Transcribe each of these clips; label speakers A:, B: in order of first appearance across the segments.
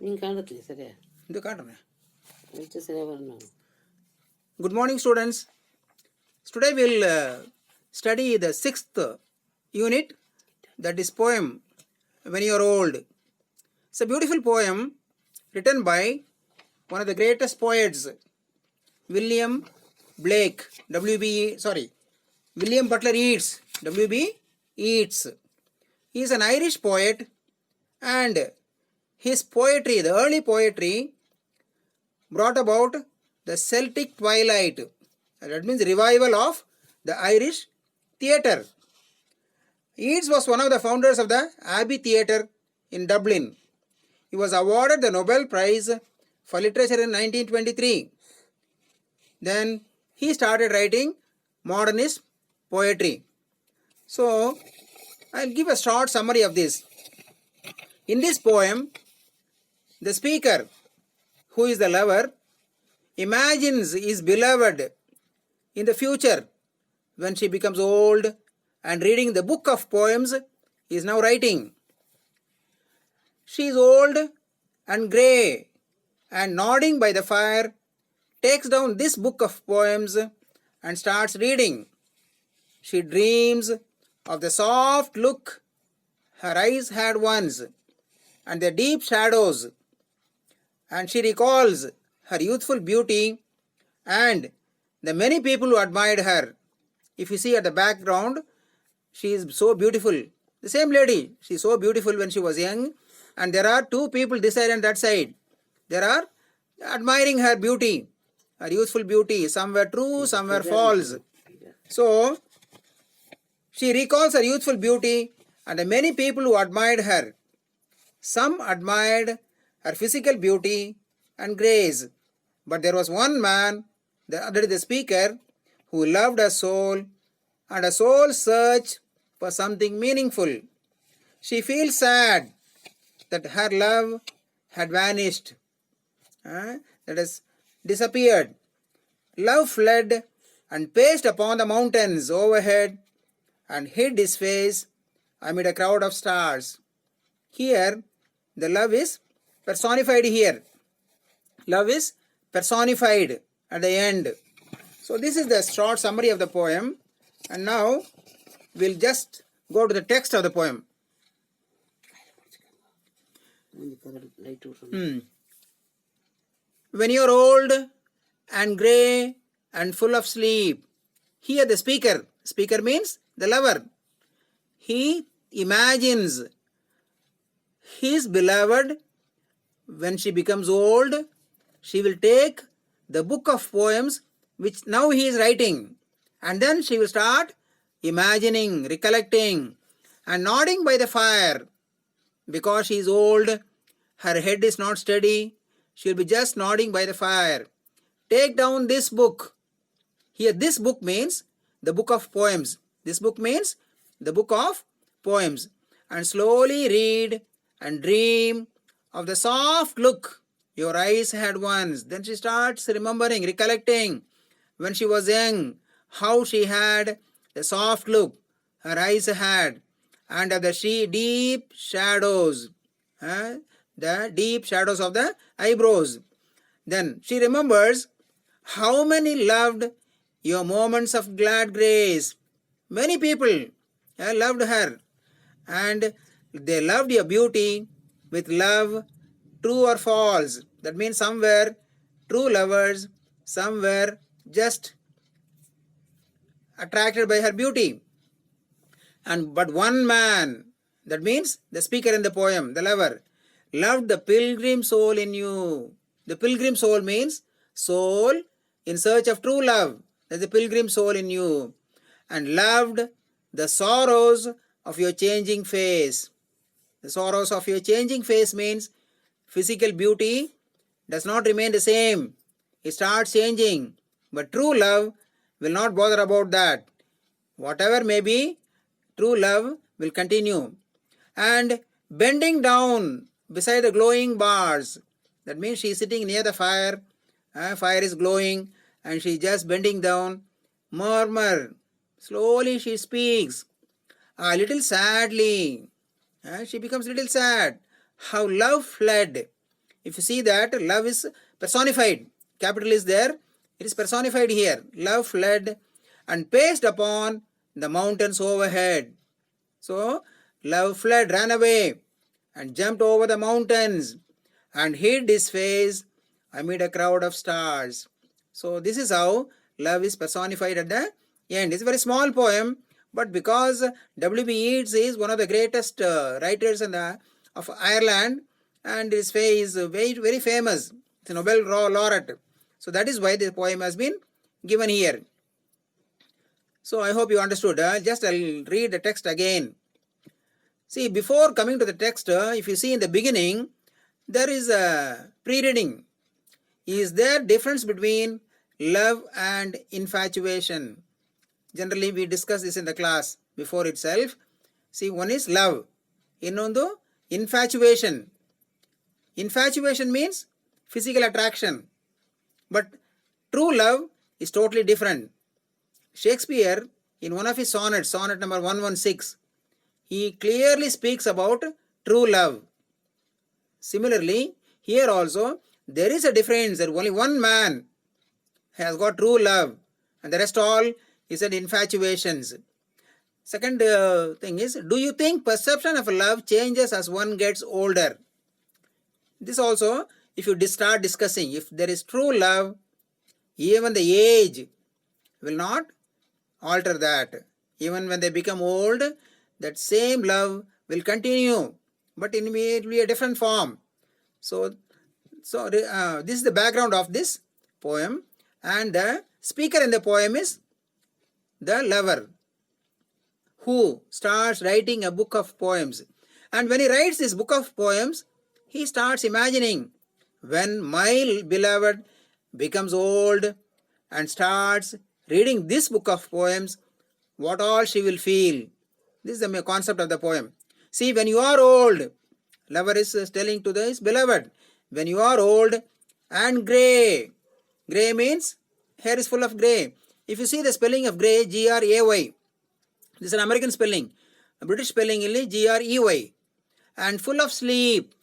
A: நீங்கள் காணத்திலே சரியா
B: இந்த காட்டுறேன்.
A: வெளிச்சம் சரியாக வரணும்.
B: Good morning, students. Today we'll study the 6th unit, that is poem When You Are Old. It's a beautiful poem written by one of the greatest poets, William Butler Yeats, W.B. Yeats. He is an Irish poet, and his poetry, the early poetry, brought about the Celtic twilight. That means revival of the Irish theatre. Yeats was one of the founders of the Abbey Theatre in Dublin. He was awarded the Nobel Prize for Literature in 1923. Then he started writing modernist poetry. So, I'll give a short summary of this. In this poem, the speaker, who is the lover, imagines his beloved in the future when she becomes old and reading the book of poems he is now writing. She is old and grey and nodding by the fire, takes down this book of poems and starts reading. She dreams of the soft look her eyes had once and the deep shadows, and she recalls her youthful beauty and the many people who admired her. If you see at the background, she is so beautiful. The same lady, she is so beautiful when she was young, and there are two people this side and that side. They are admiring her beauty, her youthful beauty. Some were true, some were false. So, she recalls her youthful beauty and the many people who admired her. Some admired her physical beauty and grace, but there was one man, that is the speaker, who loved her soul, and her soul searched for something meaningful. She feels sad that her love had vanished, that is, disappeared. Love fled and paced upon the mountains overhead and hid his face amid a crowd of stars. Here, the love is personified here. Love is personified at the end. So this is the short summary of the poem, and now we'll just go to the text of the poem. When you're old and grey and full of sleep. Here the speaker means the lover. He imagines his beloved when she becomes old. She will take the book of poems which now he is writing, and then she will start imagining, recollecting, and nodding by the fire. Because she is old, her head is not steady, she will be just nodding by the fire. Take down this book. Here this book means the book of poems. This book means the book of poems. And slowly read and dream of the soft look your eyes had once. Then she starts remembering, recollecting when she was young, how she had the soft look her eyes had, and of the deep shadows, the deep shadows of the eyebrows. Then she remembers how many loved your moments of glad grace. Many people loved her, and they loved your beauty with love, true or false. That means some were true lovers, some were just attracted by her beauty. But one man, that means the speaker in the poem, the lover, loved the pilgrim soul in you. The pilgrim soul means soul in search of true love. That's the pilgrim soul in you. And loved the sorrows of your changing face. The sorrows of your changing face means physical beauty does not remain the same. It starts changing. But true love will not bother about that. Whatever may be, true love will continue. And bending down beside the glowing bars. That means she is sitting near the fire. Fire is glowing and she is just bending down. Murmur. Slowly she speaks. A little sadly. She becomes little sad. How love fled. if you see that love is personified, capital is there, it is personified here. Love fled and paced upon the mountains overhead. So, love fled, ran away, and jumped over the mountains and hid his face amid a crowd of stars. So, this is how love is personified at the end. It's a very small poem, but because W.B. Yeats is one of the greatest writers of Ireland, and his face is very, very famous. It's a Nobel laureate. So, that is why the poem has been given here. So, I hope you understood. Just I'll read the text again. See, before coming to the text, if you see in the beginning, there is a pre-reading. Is there difference between love and infatuation? Generally, we discuss this in the class before itself. See, one is love. Innondu infatuation. Infatuation means physical attraction. But true love is totally different. Shakespeare, in one of his sonnets, sonnet number 116, he clearly speaks about true love. Similarly, here also, there is a difference that only one man has got true love and the rest all is an infatuations. Second thing is, do you think perception of love changes as one gets older? This also, if you start discussing, if there is true love, even the age will not alter that. Even when they become old, that same love will continue, but it will be a different form. So this is the background of this poem, and the speaker in the poem is the lover who starts writing a book of poems. And when he writes this book of poems, he starts imagining when my beloved becomes old and starts reading this book of poems, what all she will feel. This is the concept of the poem. See, when you are old, lover is telling to his beloved, when you are old and grey. Grey means hair is full of grey. If you see the spelling of grey, G-R-A-Y. This is an American spelling. A British spelling is G-R-E-Y. And full of sleep.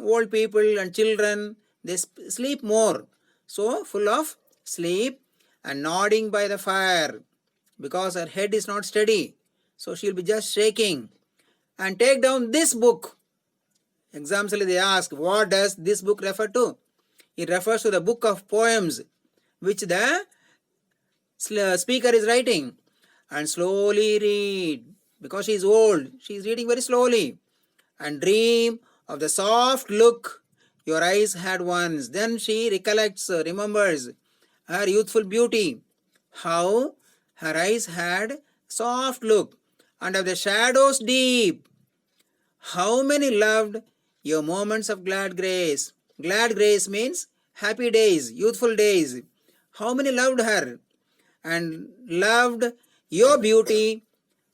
B: Old people and children, they sleep more. So, full of sleep and nodding by the fire because her head is not steady. So, she will be just shaking. And take down this book. Exams they ask, what does this book refer to? It refers to the book of poems which the speaker is writing. And slowly read. Because she is old, she is reading very slowly. And dream of the soft look your eyes had once. Then she recollects, remembers her youthful beauty. How her eyes had soft look. And of the shadows deep. How many loved your moments of glad grace. Glad grace means happy days, youthful days. How many loved her and loved your beauty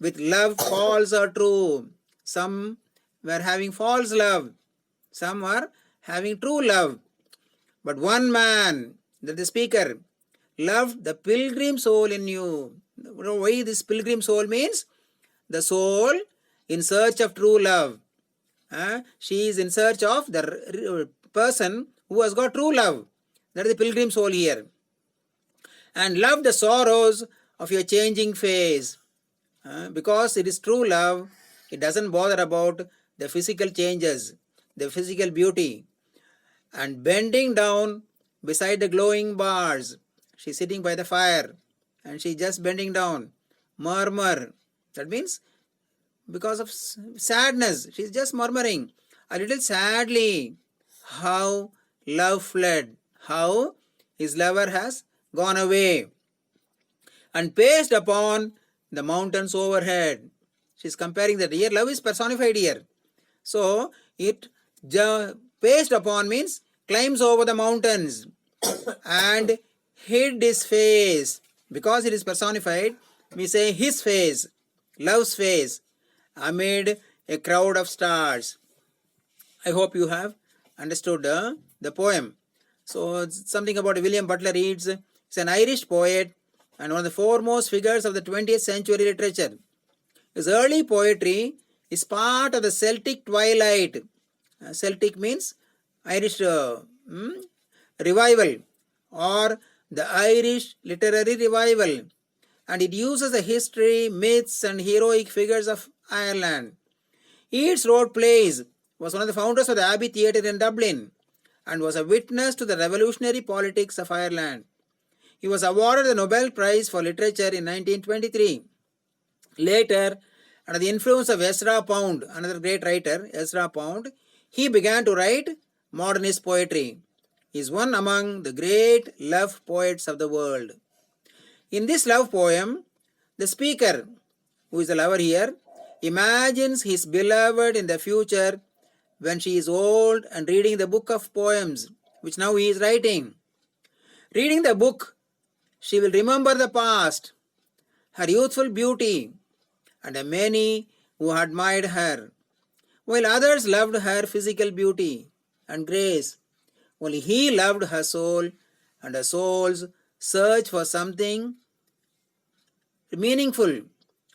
B: with love false or true. Some were having false love. Some are having true love. But one man, that the speaker, loved the pilgrim soul in you. Why this pilgrim soul means? The soul in search of true love. She is in search of the person who has got true love. That is the pilgrim soul here. And love the sorrows of your changing face. Because it is true love, it doesn't bother about the physical changes, the physical beauty. And bending down beside the glowing bars. She is sitting by the fire and she is just bending down. Murmur. That means because of sadness, she is just murmuring a little sadly how love fled, how his lover has gone away. And paced upon the mountains overhead. She is comparing that here. Love is personified here. So, it paced upon means climbs over the mountains and hid his face. Because it is personified, we say his face, love's face, amid a crowd of stars. I hope you have understood the poem. So, something about William Butler Yeats. He's an Irish poet and one of the foremost figures of the 20th century literature. His early poetry is part of the Celtic twilight. Celtic means Irish revival or the Irish literary revival, and it uses the history, myths and heroic figures of Ireland. Yeats wrote plays, was one of the founders of the Abbey Theatre in Dublin, and was a witness to the revolutionary politics of Ireland. He was awarded the Nobel Prize for Literature in 1923. Later, under the influence of Ezra Pound, another great writer, Ezra Pound, he began to write modernist poetry. He is one among the great love poets of the world. In this love poem, the speaker, who is the lover here, imagines his beloved in the future when she is old and reading the book of poems, which now he is writing. Reading the book, she will remember the past, her youthful beauty, and the many who admired her, while others loved her physical beauty and grace. Only he loved her soul, and her soul's search for something meaningful.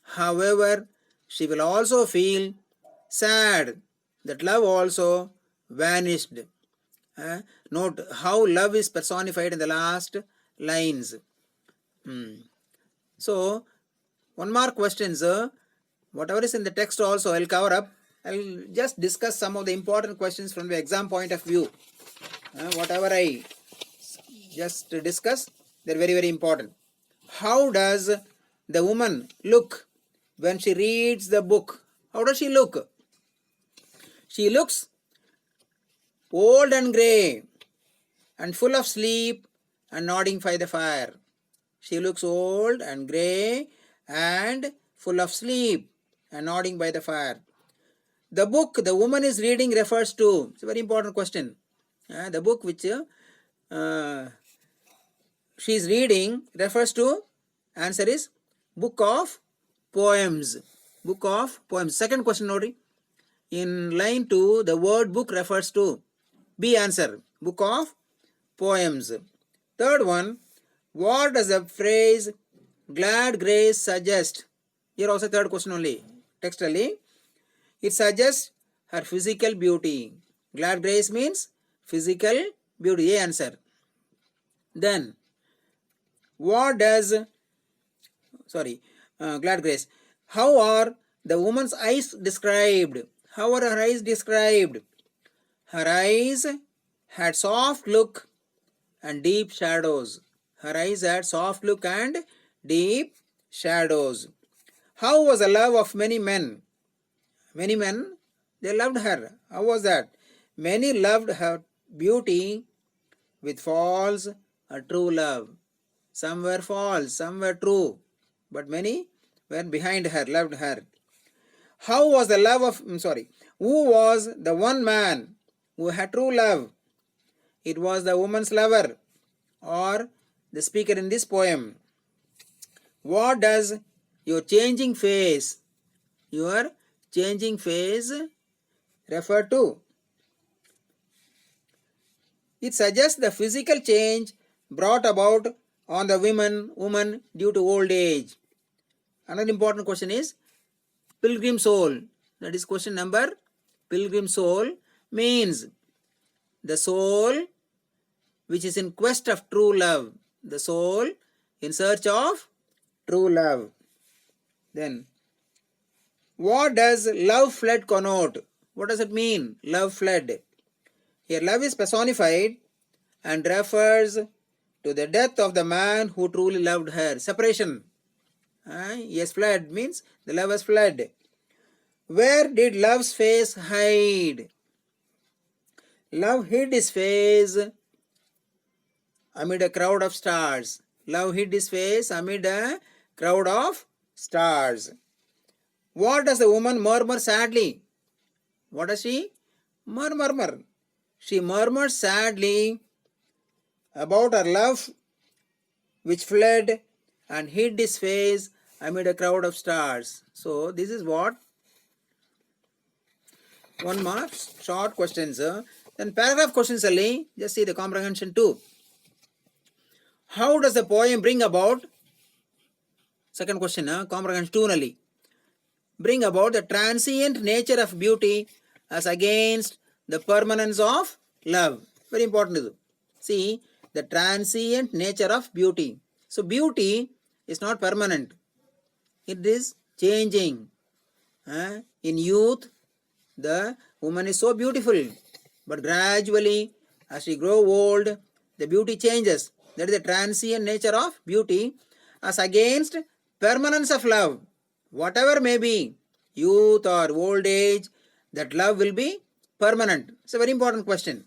B: However, she will also feel sad that love also vanished. Note how love is personified in the last lines. So, one more question, sir. Whatever is in the text also I'll cover up. I'll just discuss some of the important questions from the exam point of view. Whatever I just discuss, they're very, very important. How does the woman look when she reads the book? How does she look? She looks old and grey and full of sleep and nodding by the fire. She looks old and grey and full of sleep and nodding by the fire. The book the woman is reading refers to, it's a very important question. The book which she is reading refers to, answer is book of poems. Book of poems. Second question, Nori. In line 2, the word book refers to. B answer. Book of poems. Third one, what does the phrase glad grace suggest? Here also third question only. Textually, it suggests her physical beauty. Glad grace means physical beauty. A answer. Then, what does, glad grace. How are the woman's eyes described? How are her eyes described? Her eyes had soft look and deep shadows. Her eyes had soft look and deep shadows. How was the love of many men? Many men, they loved her. How was that? Many loved her beauty with false or true love. Some were false, some were true, but many were behind her, loved her. How was the love of, who was the one man who had true love? It was the woman's lover or the speaker in this poem. What does your changing face refer to? It suggests the physical change brought about on the woman due to old age. Another important question is pilgrim soul. That is question number. Pilgrim soul means the soul which is in quest of true love. The soul in search of true love. Then, what does love fled connote? What does it mean? Love fled. Here love is personified and refers to the death of the man who truly loved her. Separation. Yes, fled means the love has fled. Where did love's face hide? Love hid his face amid a crowd of stars. Love hid his face amid a crowd of stars. What does the woman murmur sadly? What does she murmur? She murmurs sadly about her love which fled and hid his face amid a crowd of stars. So this is what one more short questions. Then paragraph questions only. Just see the comprehension too. How does the poem bring about, second question, comprehension 2 only, bring about the transient nature of beauty as against the permanence of love. Very important is. See, the transient nature of beauty. So beauty is not permanent. It is changing. In youth, the woman is so beautiful. But gradually, as she grows old, the beauty changes. That is the transient nature of beauty as against permanence of love. Whatever may be, youth or old age, that love will be permanent. It's a very important question.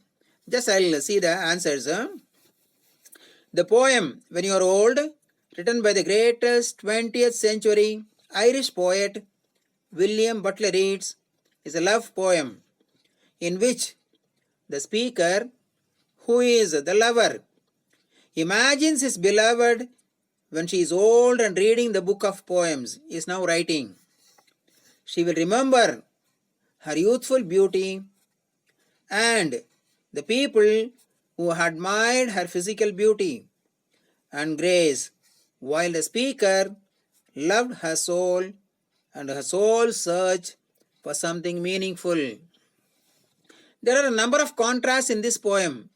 B: Just I'll see the answers. The poem, When You Are Old, written by the greatest 20th century Irish poet William Butler Yeats, is a love poem in which the speaker, who is the lover, imagines his beloved when she is old and reading the book of poems he is now writing. She will remember her youthful beauty and the people who admired her physical beauty and grace, while the speaker loved her soul and her soul's search for something meaningful. There are a number of contrasts in this poem.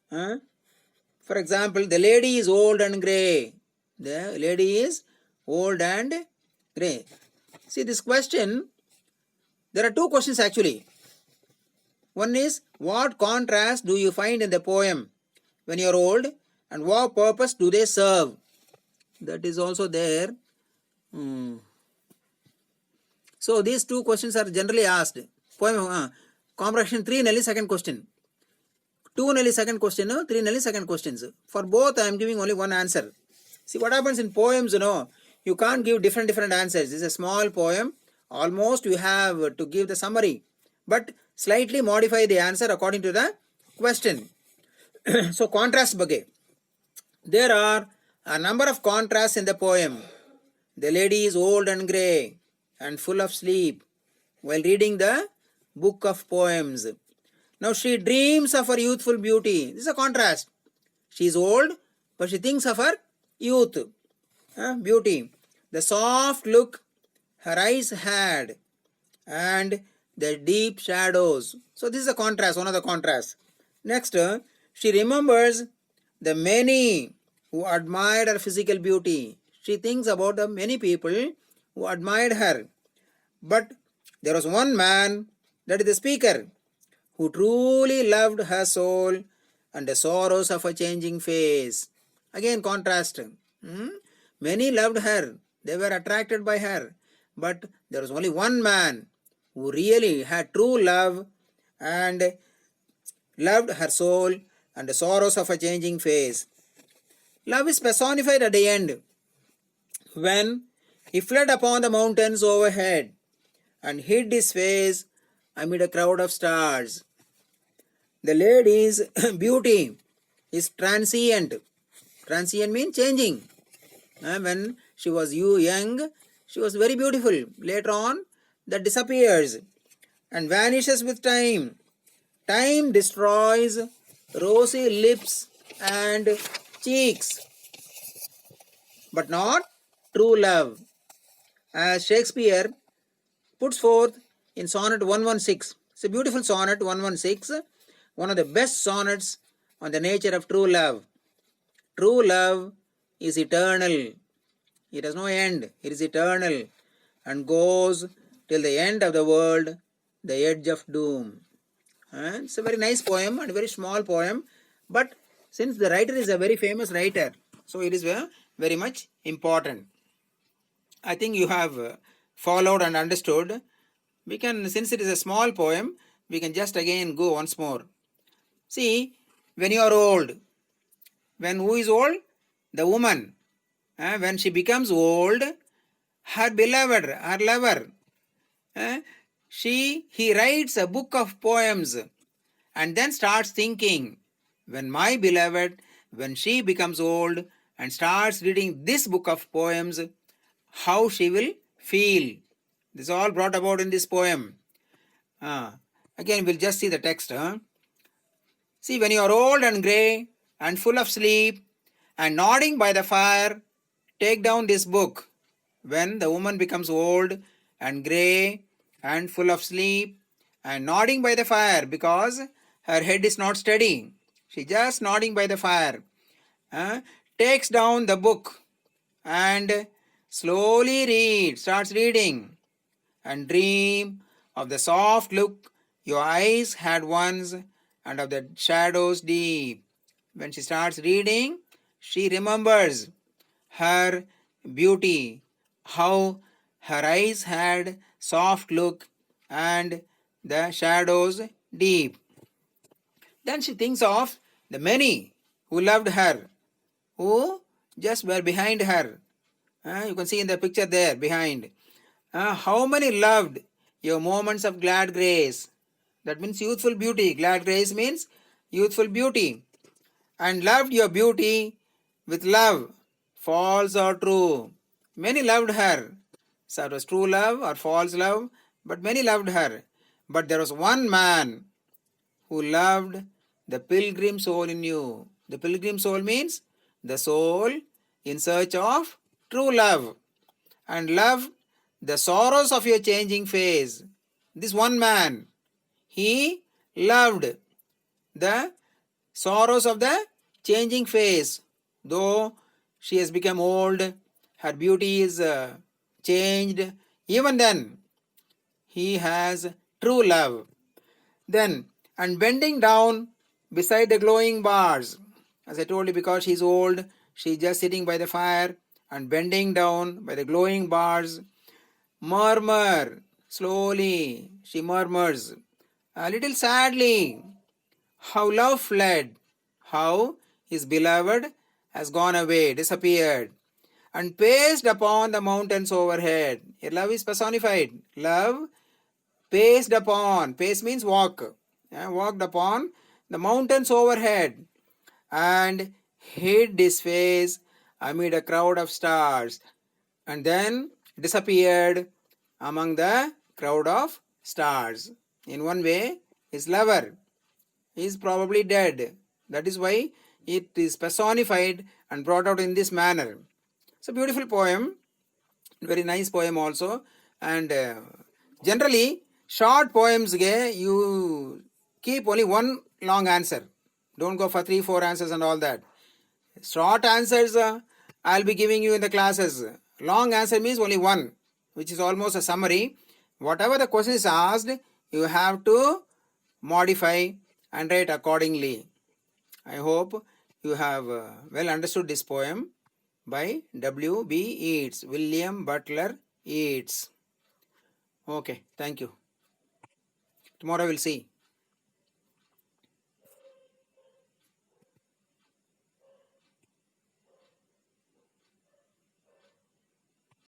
B: For example, the lady is old and grey. The lady is old and grey. See this question, there are two questions actually. One is, what contrast do you find in the poem when you are old, and what purpose do they serve? That is also there. So these two questions are generally asked. Poem comprehension 3 nearly second question. 2 nearly second question, 3 nearly second questions. For both I am giving only one answer. See what happens in poems, you can't give different answers. This is a small poem. Almost you have to give the summary, but slightly modify the answer according to the question. So contrast ಬಗ್ಗೆ. There are a number of contrasts in the poem. The lady is old and grey and full of sleep while reading the book of poems. Now she dreams of her youthful beauty. This is a contrast. She is old, but she thinks of her youth, beauty. The soft look her eyes had and the deep shadows. So this is a contrast, one of the contrasts. Next, she remembers the many who admired her physical beauty. She thinks about the many people who admired her. But there was one man, that is the speaker, who truly loved her soul and the sorrows of her changing face. Again contrast. Many loved her. They were attracted by her. But there was only one man who really had true love and loved her soul and the sorrows of her changing face. Love is personified at the end when he fled upon the mountains overhead and hid his face amid a crowd of stars. The lady's beauty is transient. Transient means changing. When she was young, she was very beautiful. Later on, that disappears and vanishes with time. Time destroys rosy lips and cheeks, but not true love. As Shakespeare puts forth in Sonnet 116. It's a beautiful sonnet, 116, one of the best sonnets on the nature of true love. True love is eternal. It has no end. It is eternal and goes till the end of the world, the edge of doom. It's a very nice poem and a very small poem, but since the writer is a very famous writer, so it is very much important. I think you have followed and understood. We can, since it is a small poem, we can just again go once more. See, when you are old, when who is old? The woman. When she becomes old, her beloved, her lover, he writes a book of poems and then starts thinking, when my beloved, when she becomes old and starts reading this book of poems, how she will feel. This is all brought about in this poem. Again, we'll just see the text. See, when you are old and grey and full of sleep and nodding by the fire, take down this book. When the woman becomes old and grey and full of sleep and nodding by the fire because her head is not steady. She just nodding by the fire. Takes down the book and slowly starts reading, and dream of the soft look your eyes had once and of the shadows deep. When she starts reading, she remembers her beauty, how her eyes had soft look and the shadows deep. Then she thinks of the many who loved her, who just were behind her. You can see in the picture there behind. How many loved your moments of glad grace? That means youthful beauty. Glad grace means youthful beauty. And loved your beauty with love, false or true. Many loved her. So it was true love or false love, but many loved her. But there was one man who loved the pilgrim soul in you. The pilgrim soul means the soul in search of true love, and love the sorrows of your changing face. This one man, he loved the sorrows of the changing face. Though she has become old, her beauty is changed, even then he has true love. Then, and bending down beside the glowing bars. As I told you, because she's old, she's just sitting by the fire and bending down by the glowing bars. Murmur, slowly, she murmurs, a little sadly, how love fled, how his beloved has gone away, disappeared, and paced upon the mountains overhead. Here love is personified. Love paced upon, pace means walk, walked upon the mountains overhead and hid his face amid a crowd of stars, and then disappeared among the crowd of stars. In one way, his lover is probably dead. That is why it is personified and brought out in this manner. It's a beautiful poem, very nice poem also. And generally, short poems, you keep only one long answer. Don't go for 3-4 answers and all that. Short answers I'll be giving you in the classes. Long answer means only one, which is almost a summary. Whatever the question is asked, you have to modify and write accordingly. I hope you have well understood this poem by W.B. Yeats, William Butler Yeats. Okay, thank you. Tomorrow we'll see.